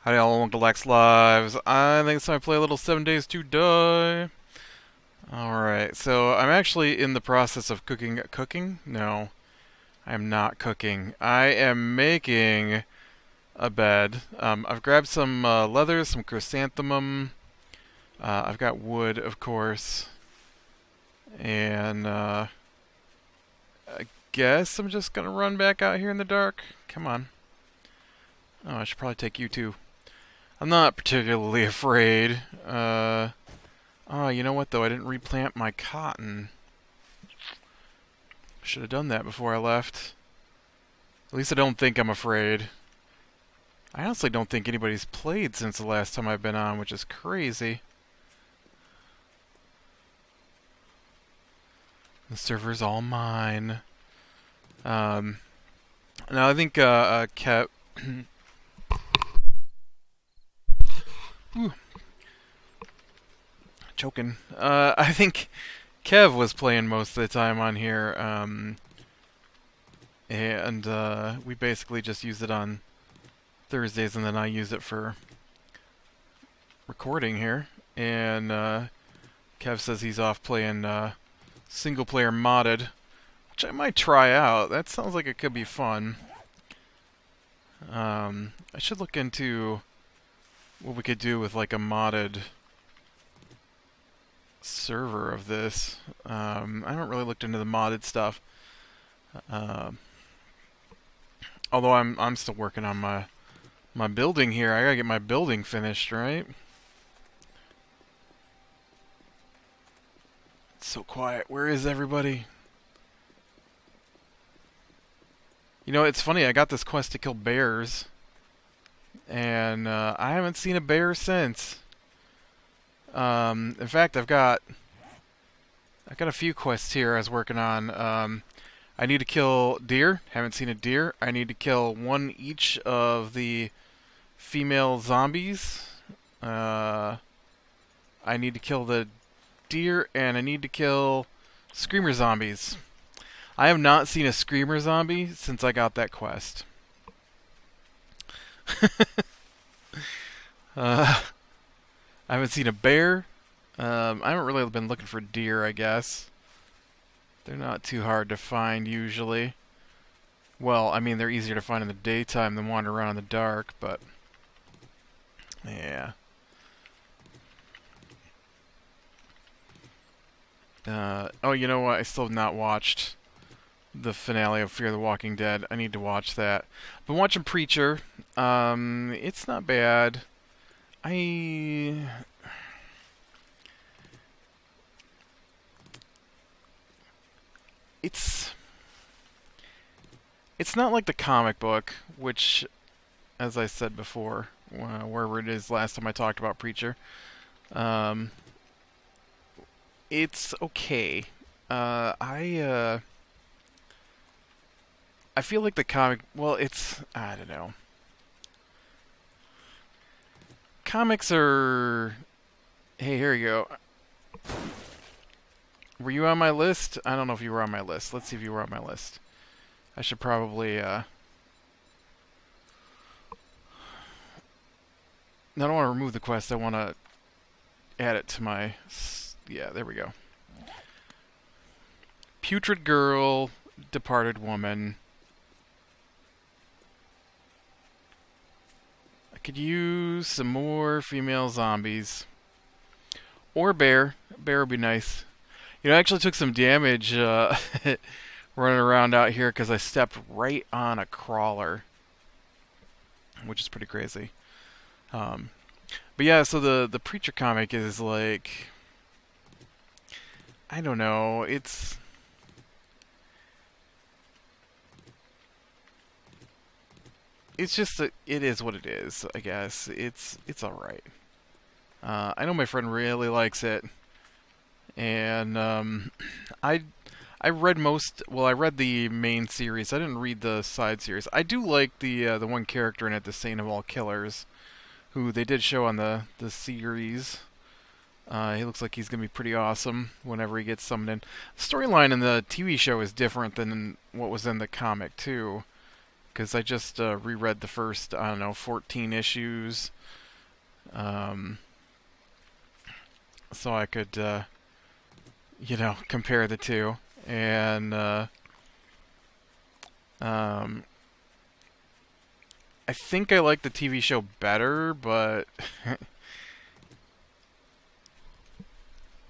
Howdy all, welcome to Lex Lives. I think it's time to play a little 7 Days to Die. Alright, so I'm actually in the process of cooking. Cooking? No, I'm not cooking. I am making a bed. I've grabbed some leather, some chrysanthemum. I've got wood, of course. And I guess I'm just gonna run back out here in the dark. Come on. Oh, I should probably take you too. I'm not particularly afraid. Oh, you know what though? I didn't replant my cotton. Should have done that before I left. At least I don't think I'm afraid. I honestly don't think anybody's played since the last time I've been on, which is crazy. The server's all mine. Now I think Kev. Ooh, choking. I think Kev was playing most of the time on here. And we basically just use it on Thursdays, and then I use it for recording here. And Kev says he's off playing single player modded, which I might try out. That sounds like it could be fun. I should look into what we could do with like a modded server of this. I haven't really looked into the modded stuff. Although I'm still working on my building here. I gotta get my building finished, right? It's so quiet. Where is everybody? You know, it's funny. I got this quest to kill bears, and I haven't seen a bear since. In fact, I've got a few quests here I was working on. I need to kill deer. Haven't seen a deer. I need to kill one each of the female zombies. I need to kill the deer, and I need to kill screamer zombies. I have not seen a screamer zombie since I got that quest. uh, I haven't seen a bear. I haven't really been looking for deer, I guess. They're not too hard to find usually. Well, I mean, they're easier to find in the daytime than wander around in the dark, but yeah. Oh, you know what? I still have not watched the finale of Fear the Walking Dead. I need to watch that. Been watching Preacher. It's not bad. I it's it's not like the comic book, which, as I said before, wherever it is last time I talked about Preacher, um, it's okay. I feel like the comic. Well, it's I don't know. Comics are. Hey, here you go. Were you on my list? I don't know if you were on my list. Let's see if you were on my list. I should probably. I don't want to remove the quest. I want to add it to my. Yeah, there we go. Putrid girl, departed woman. I could use some more female zombies. Or bear. Bear would be nice. You know, I actually took some damage running around out here because I stepped right on a crawler, which is pretty crazy. Um, but yeah, so the Preacher comic is like, I don't know, it's just it is what it is. I guess it's all right. I know my friend really likes it, and I I read most. Well, I read the main series. I didn't read the side series. I do like the one character in it, the Saint of all killers, who they did show on the series. He looks like he's gonna be pretty awesome whenever he gets summoned in. The storyline in the TV show is different than what was in the comic too. because I just reread the first, I don't know, 14 issues, um, so I could, compare the two. And um, I think I like the TV show better, but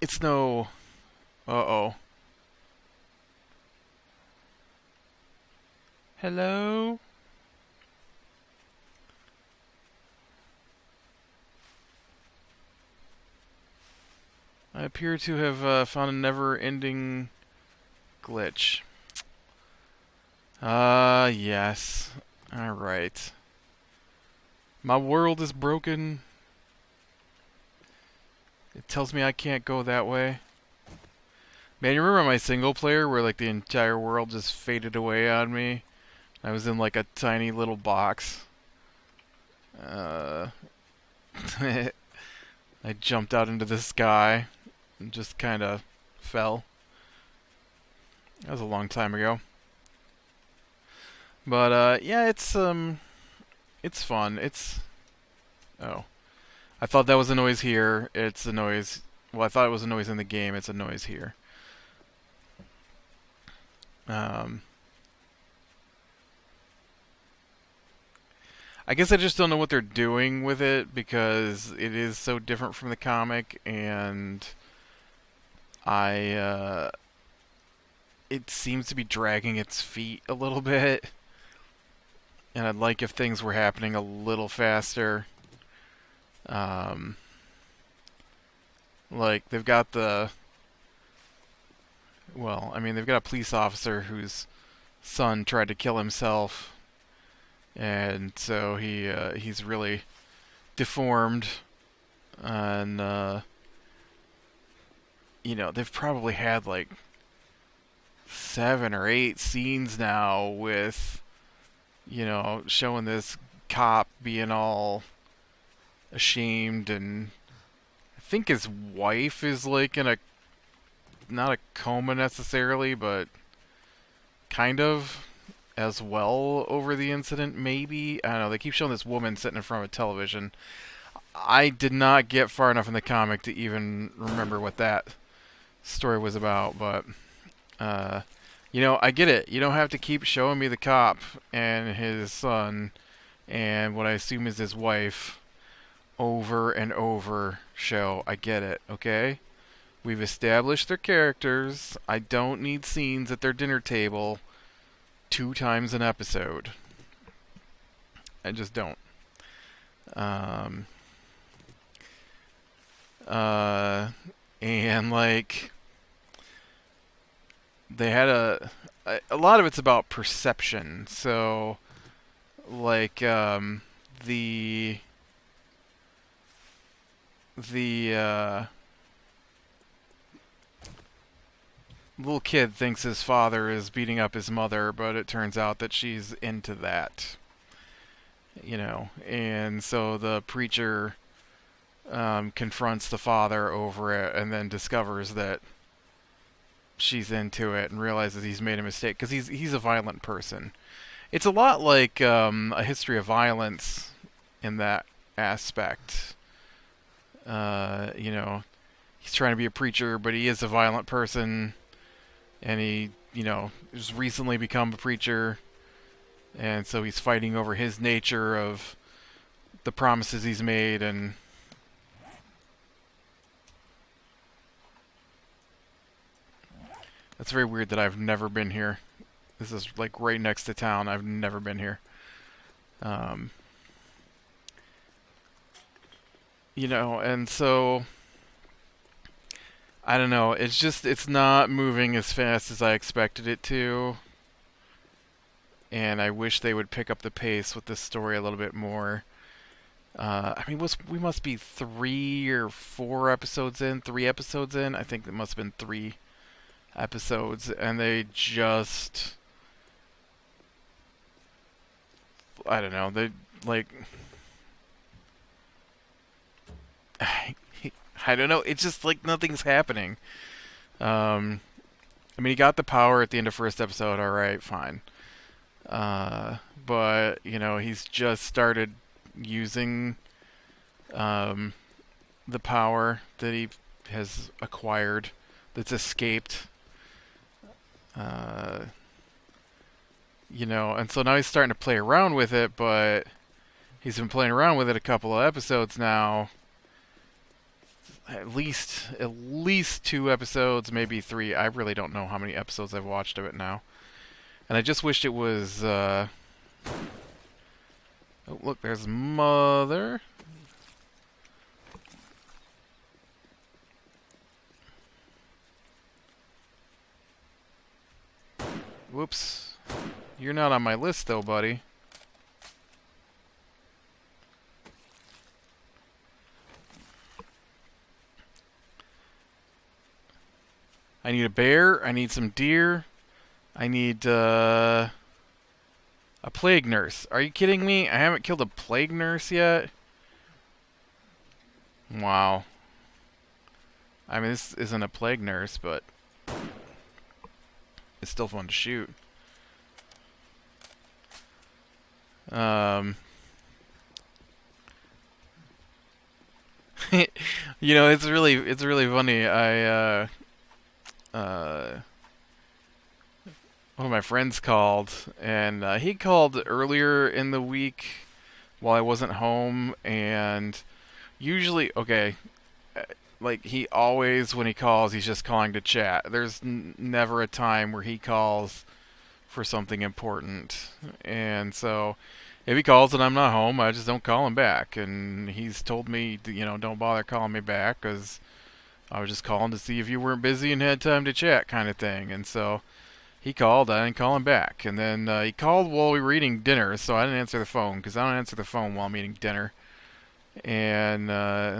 it's no. Uh-oh. Hello? I appear to have found a never-ending glitch. Yes. Alright. My world is broken. It tells me I can't go that way. Man, you remember my single player where like the entire world just faded away on me? I was in like a tiny little box. Uh, I jumped out into the sky and just kind of fell. That was a long time ago. But yeah, it's fun. Oh, I thought that was a noise here. It's a noise. Well, I thought it was a noise in the game. It's a noise here. Um, I guess I just don't know what they're doing with it because it is so different from the comic, and I it seems to be dragging its feet a little bit. And I'd like if things were happening a little faster. Um, like they've got they've got a police officer whose son tried to kill himself, and so he's really deformed, and they've probably had like 7 or 8 scenes now with showing this cop being all ashamed, and I think his wife is like in a not a coma necessarily, but kind of as well over the incident, maybe. I don't know. They keep showing this woman sitting in front of a television. I did not get far enough in the comic to even remember what that story was about, but uh, I get it. You don't have to keep showing me the cop and his son and what I assume is his wife over and over show. I get it, okay? We've established their characters. I don't need scenes at their dinner table 2 times an episode. I just don't. Um, uh, and like they had a lot of it's about perception. So like the little kid thinks his father is beating up his mother, but it turns out that she's into that. And so the preacher confronts the father over it and then discovers that she's into it and realizes he's made a mistake because he's a violent person. It's a lot like A History of Violence in that aspect. He's trying to be a preacher, but he is a violent person, and he, just recently become a preacher, and so he's fighting over his nature of the promises he's made, and it's very weird that I've never been here. This is like right next to town. I've never been here. Um, and so I don't know. It's not moving as fast as I expected it to, and I wish they would pick up the pace with this story a little bit more. We must be 3 or 4 episodes in, 3 episodes in. I think it must have been 3 episodes, and they just, I don't know, they like, I don't know. It's just like nothing's happening. Um, you got the power at the end of first episode. All right, fine. But he's just started using um, the power that he has acquired, that's escaped. Uh, and so now he's starting to play around with it, but he's been playing around with it a couple of episodes now. At least 2 episodes, maybe 3. I really don't know how many episodes I've watched of it now. And I just wished it was oh, look, there's Mother. Whoops. You're not on my list though, buddy. I need a bear, I need some deer, I need a plague nurse. Are you kidding me? I haven't killed a plague nurse yet? Wow. I mean, this isn't a plague nurse, but it's still fun to shoot. Um, it's really funny. Uh, One of my friends called, and he called earlier in the week while I wasn't home, and usually, okay, like he always, when he calls, he's just calling to chat. There's never a time where he calls for something important. And so if he calls and I'm not home, I just don't call him back. And he's told me, don't bother calling me back because I was just calling to see if you weren't busy and had time to chat, kind of thing. And so he called, I didn't call him back. And then he called while we were eating dinner, so I didn't answer the phone because I don't answer the phone while I'm eating dinner. And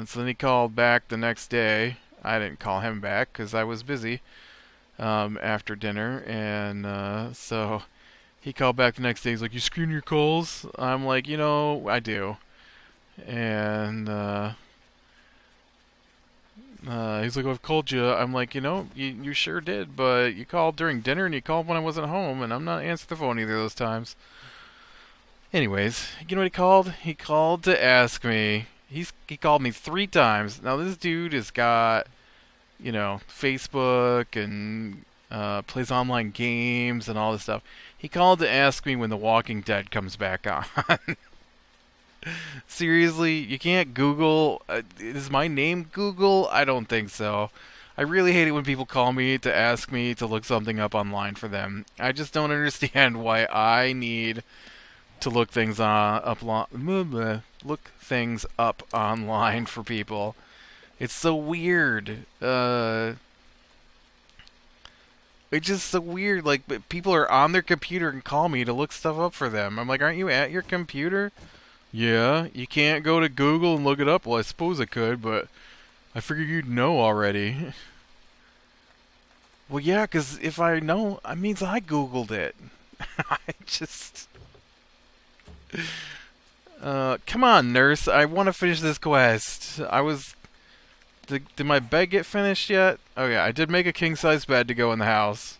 so then he called back the next day. I didn't call him back because I was busy after dinner. And so he called back the next day. He's like, "You screen your calls?" I'm like, I do. And he's like, "I've called you." I'm like, you sure did, but you called during dinner and you called when I wasn't home, and I'm not answering the phone either of those times. Anyways, you know what he called? He called to ask me. He called me 3 times. Now this dude has got, Facebook and plays online games and all this stuff. He called to ask me when The Walking Dead comes back on. Seriously, you can't Google. Is my name Google? I don't think so. I really hate it when people call me to ask me to look something up online for them. I just don't understand why I need to look things look things up online for people. It's so weird. It's just so weird. Like, people are on their computer and call me to look stuff up for them. I'm like, aren't you at your computer? Yeah, you can't go to Google and look it up. Well, I suppose I could, but I figured you'd know already. Well, yeah, because if I know, it means I Googled it. I just. Come on, nurse. I want to finish this quest. Did my bed get finished yet? Oh, yeah, I did make a king size bed to go in the house.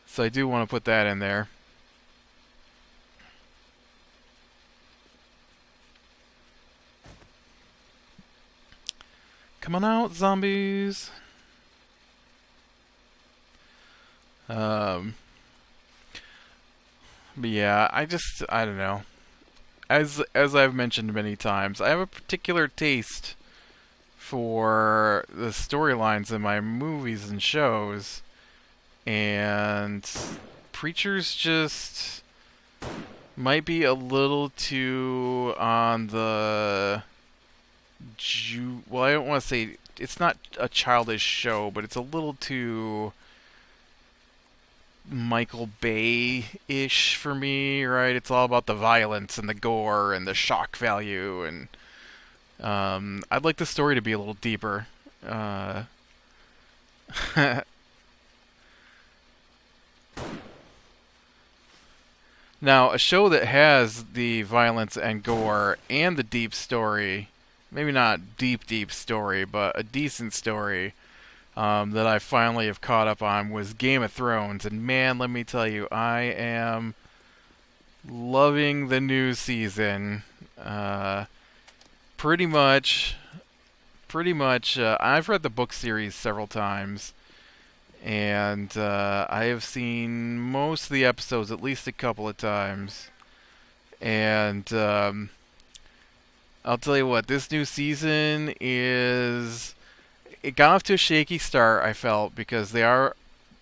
So I do want to put that in there. Come on out, zombies. Um, but yeah, I don't know. As I've mentioned many times, I have a particular taste for the storylines in my movies and shows, and Preacher's just might be a little too on the well, I don't want to say it's not a childish show, but it's a little too Michael Bay-ish for me, right? It's all about the violence and the gore and the shock value, and I'd like the story to be a little deeper. Uh, Now, a show that has the violence and gore and the deep story, maybe not deep story, but a decent story, that I finally have caught up on was Game of Thrones. And man, let me tell you, I am Loving the new season. Uh, pretty much, I've read the book series several times, and I have seen most of the episodes at least a couple of times. And I'll tell you what, this new season is. It got off to a shaky start, I felt, because they are,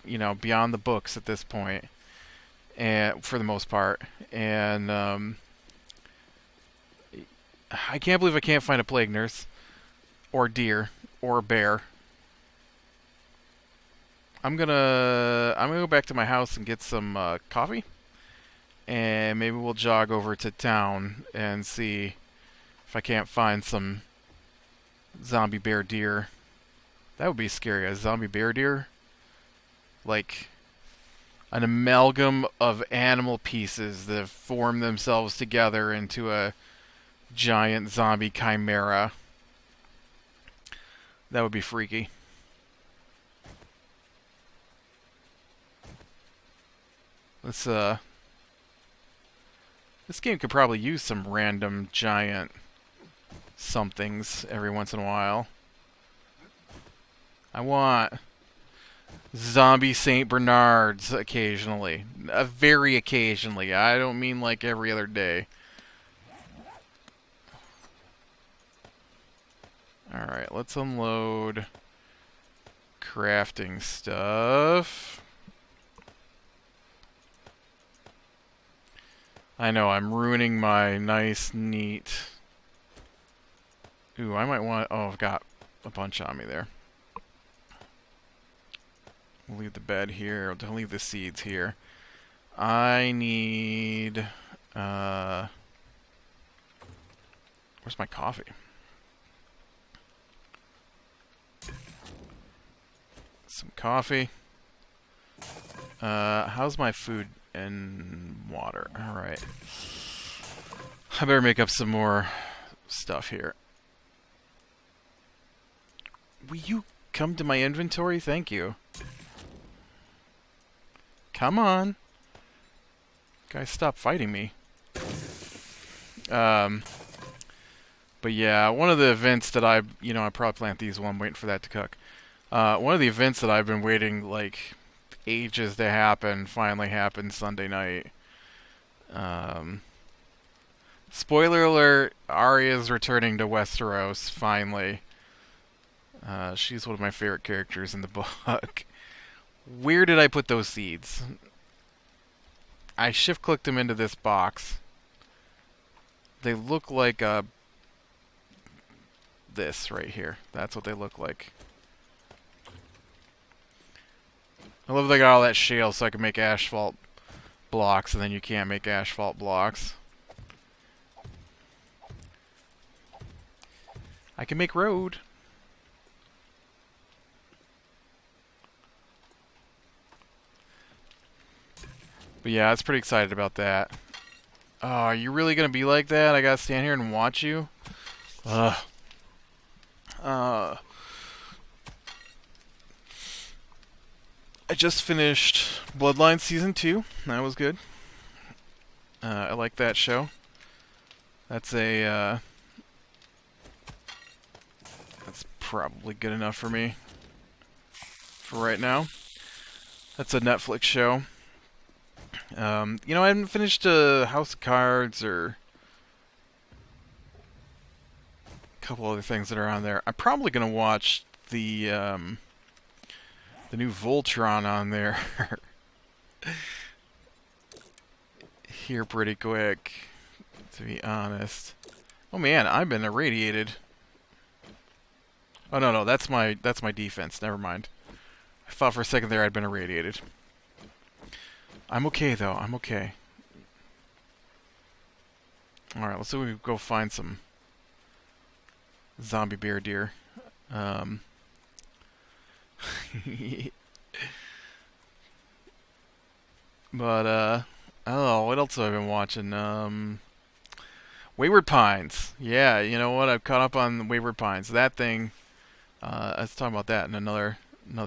beyond the books at this point, and for the most part. And I can't believe I can't find a plague nurse, or deer, or bear. I'm gonna go back to my house and get some coffee, and maybe we'll jog over to town and see if I can't find some zombie bear deer. That would be scary. A zombie bear deer, like an amalgam of animal pieces that have formed themselves together into a giant zombie chimera. That would be freaky. Let's This game could probably use some random giant somethings every once in a while. I want zombie Saint Bernards occasionally. Very occasionally. I don't mean like every other day. Alright, let's unload crafting stuff. I know, I'm ruining my nice, neat... Ooh, I might want... Oh, I've got a bunch on me there. We'll leave the bed here. I'll leave the seeds here. I need... Where's my coffee? Some coffee. How's my food and water? Alright. I better make up some more stuff here. Will you come to my inventory? Thank you. Come on. Guys, stop fighting me. But yeah, one of the events that I probably plant these while I'm waiting for that to cook. One of the events that I've been waiting, like, ages to happen finally happened Sunday night. Spoiler alert, Arya's returning to Westeros, finally. She's one of my favorite characters in the book. Where did I put those seeds? I shift-clicked them into this box. They look like this right here. That's what they look like. I love they got all that shale so I can make asphalt blocks, and then you can't make asphalt blocks. I can make road. But yeah, I was pretty excited about that. Oh, are you really gonna be like that? I gotta stand here and watch you? Ugh. I just finished Bloodline Season 2. That was good. I like that show. That's that's probably good enough for me for right now. That's a Netflix show. I haven't finished House of Cards or a couple other things that are on there. I'm probably gonna watch the new Voltron on there here pretty quick, to be honest. Oh man, I've been irradiated. Oh no, that's my defense. Never mind. I thought for a second there I'd been irradiated. I'm okay though. I'm okay. All right, let's see if we can go find some zombie bear deer. But oh, what else have I been watching? Wayward Pines. Yeah, you know what? I've caught up on Wayward Pines. That thing. I was talking about that in another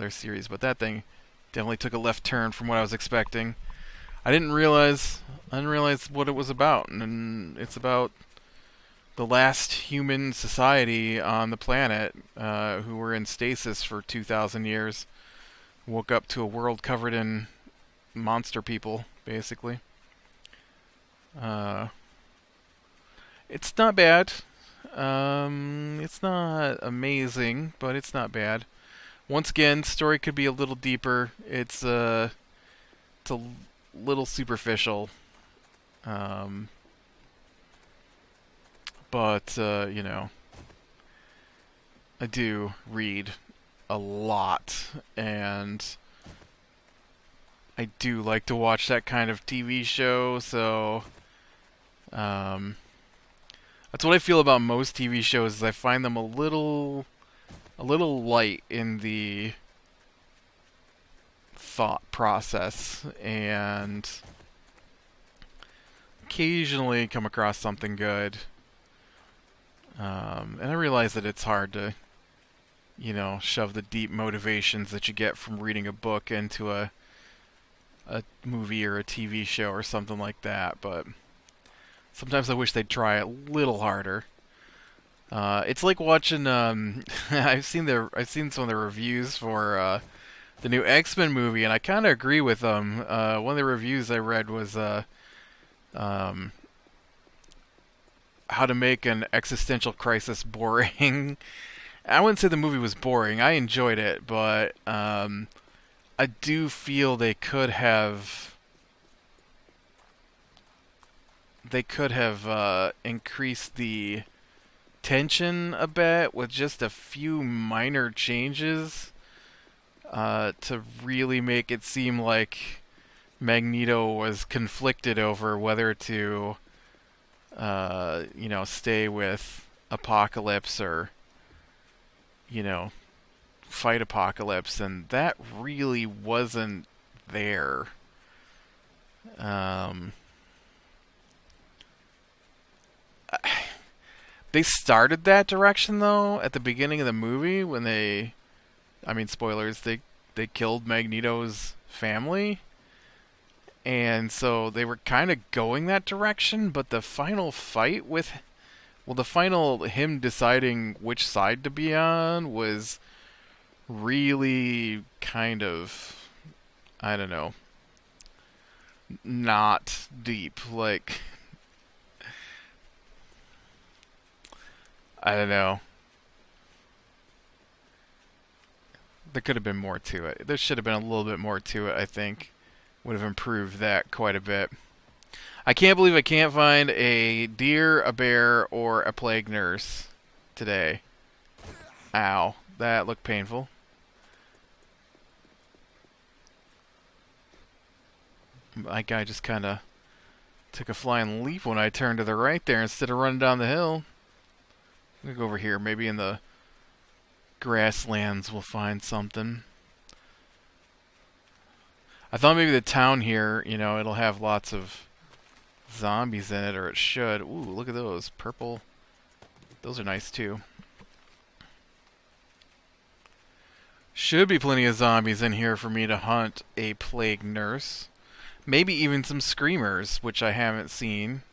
series, but that thing definitely took a left turn from what I was expecting. I didn't realize what it was about, and it's about the last human society on the planet who were in stasis for 2,000 years. Woke up to a world covered in monster people, basically. Uh, it's not bad. It's not amazing, but it's not bad. Once again, story could be a little deeper. It's a little superficial. Um, but I do read a lot, and I do like to watch that kind of TV show. So um, that's what I feel about most TV shows. Is I find them a little light in the thought process, and occasionally come across something good. And I realize that it's hard to, shove the deep motivations that you get from reading a book into a movie or a TV show or something like that. But sometimes I wish they'd try a little harder. It's like watching. I've seen some of the reviews for the new X-Men movie, and I kind of agree with them. One of the reviews I read was um, how to make an existential crisis boring. I wouldn't say the movie was boring. I enjoyed it, but I do feel they could have increased the tension a bit with just a few minor changes to really make it seem like Magneto was conflicted over whether to stay with Apocalypse or you know fight Apocalypse, and that really wasn't there. Um, they started that direction though at the beginning of the movie when I mean, spoilers, they killed Magneto's family, and so they were kind of going that direction. But the final fight with, well, the final him deciding which side to be on was really kind of, I don't know, not deep. Like, I don't know. There could have been more to it. There should have been a little bit more to it, I think. Would have improved that quite a bit. I can't believe I can't find a deer, a bear, or a plague nurse today. Ow. That looked painful. My guy just kind of took a flying leap when I turned to the right there instead of running down the hill. I'm gonna go over here. Maybe in the grasslands we'll find something. I thought maybe the town here, it'll have lots of zombies in it, or it should. Ooh, look at those. Purple. Those are nice too. Should be plenty of zombies in here for me to hunt a plague nurse. Maybe even some screamers, which I haven't seen.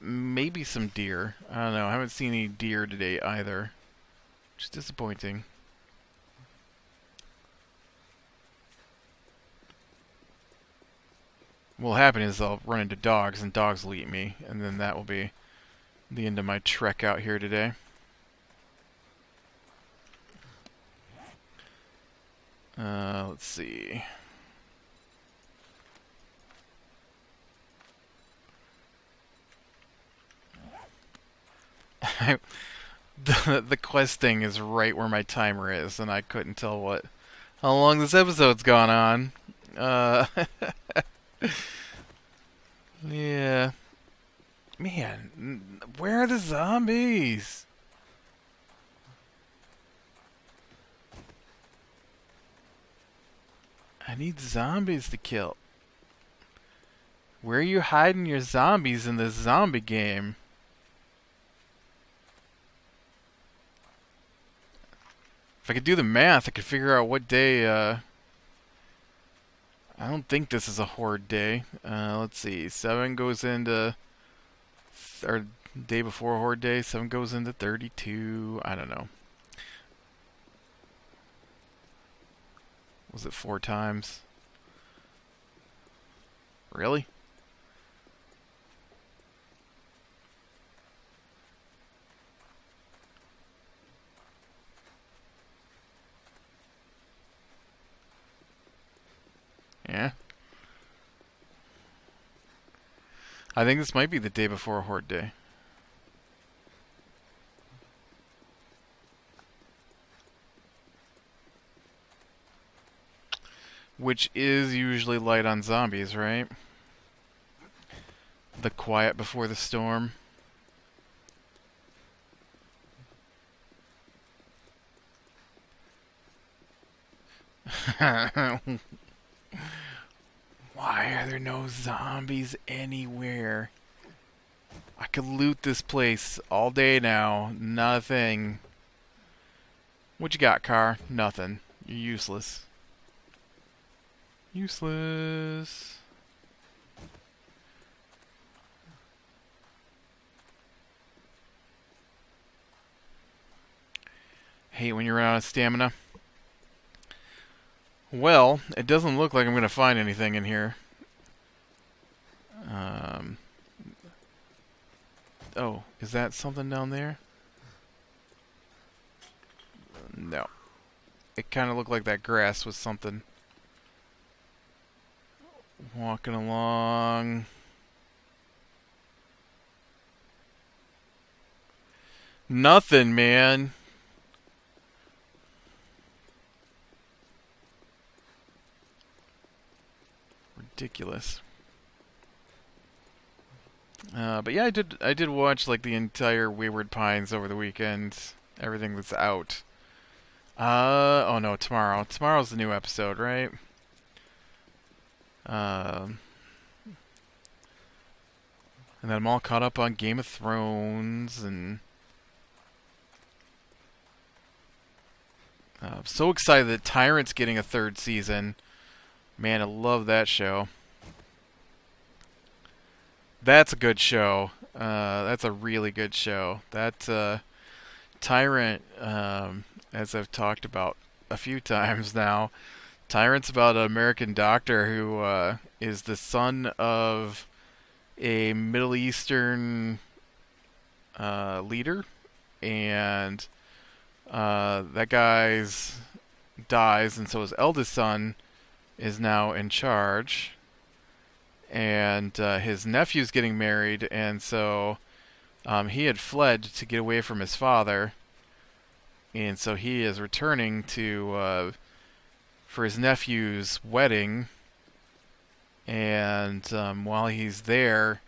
Maybe some deer. I don't know. I haven't seen any deer today either. Which is disappointing. What'll happen is I'll run into dogs, and dogs will eat me, and then that will be the end of my trek out here today. Let's see. The quest thing is right where my timer is, and I couldn't tell how long this episode's gone on. Uh, yeah. Man, where are the zombies? I need zombies to kill. Where are you hiding your zombies in this zombie game? If I could do the math, I could figure out what day I don't think this is a horde day. Let's see. 7 goes into... Or day before horde day. 7 goes into 32. I don't know. Was it 4 times? Really? Yeah. I think this might be the day before horde day. Which is usually light on zombies, right? The quiet before the storm. Why are there no zombies anywhere? I could loot this place all day now. Nothing. What you got, car? Nothing. You're useless. Useless. Hate when you run out of stamina. Well, it doesn't look like I'm going to find anything in here. Oh, is that something down there? No. It kind of looked like that grass was something. Walking along. Nothing, man. Ridiculous. But yeah, I did watch like the entire Wayward Pines over the weekend. Everything that's out. Oh no, tomorrow. Tomorrow's the new episode, right? Um, and then I'm all caught up on Game of Thrones, and I'm so excited that Tyrant's getting a third season. Man, I love that show. That's a good show. That's a really good show. That Tyrant, as I've talked about a few times now, Tyrant's about an American doctor who is the son of a Middle Eastern leader, and that guy's dies, and so his eldest son is now in charge, and his nephew's getting married, and so he had fled to get away from his father, and so he is returning to for his nephew's wedding, and while he's there,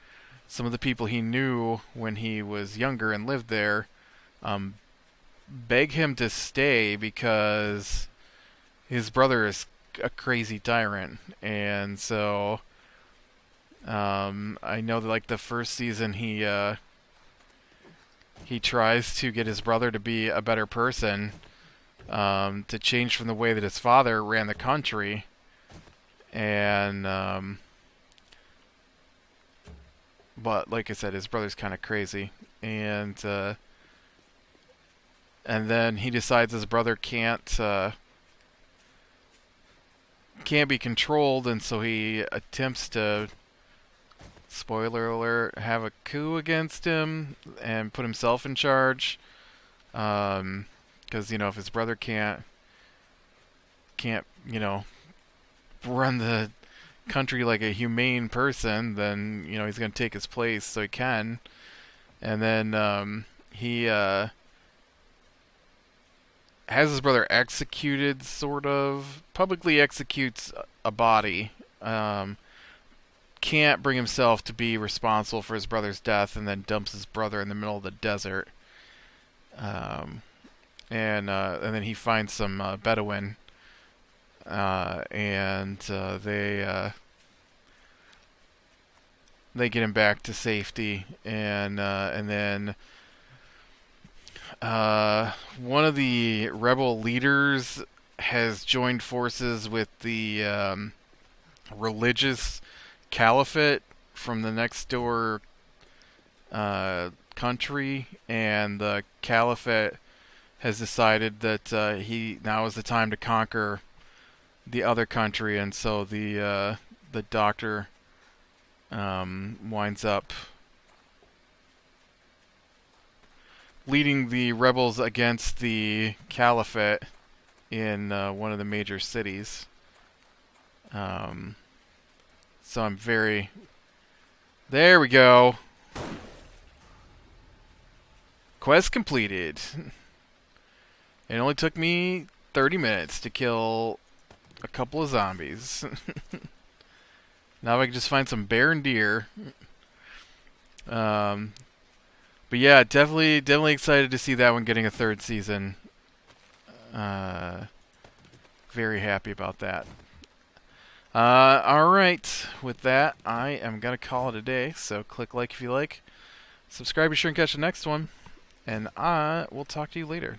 some of the people he knew when he was younger and lived there um, beg him to stay because his brother is a crazy tyrant, and so I know that like the first season he tries to get his brother to be a better person, to change from the way that his father ran the country, and but like I said, his brother's kind of crazy, and then he decides his brother can't be controlled, and so he attempts to, spoiler alert, have a coup against him and put himself in charge. Because if his brother can't run the country like a humane person, then he's gonna take his place so he can. And then he has his brother executed, sort of publicly executes a body. Can't bring himself to be responsible for his brother's death, and then dumps his brother in the middle of the desert. And then he finds some Bedouin, and they get him back to safety, and then one of the rebel leaders has joined forces with the religious caliphate from the next door country, and the caliphate has decided that he now is the time to conquer the other country, and so the doctor winds up leading the rebels against the caliphate in one of the major cities. So I'm very... There we go. Quest completed. It only took me 30 minutes to kill a couple of zombies. Now I can just find some bear and deer. But yeah, definitely excited to see that one getting a third season. Very happy about that. Alright, with that, I am going to call it a day, so click like if you like. Subscribe, be sure and catch the next one, and I will talk to you later.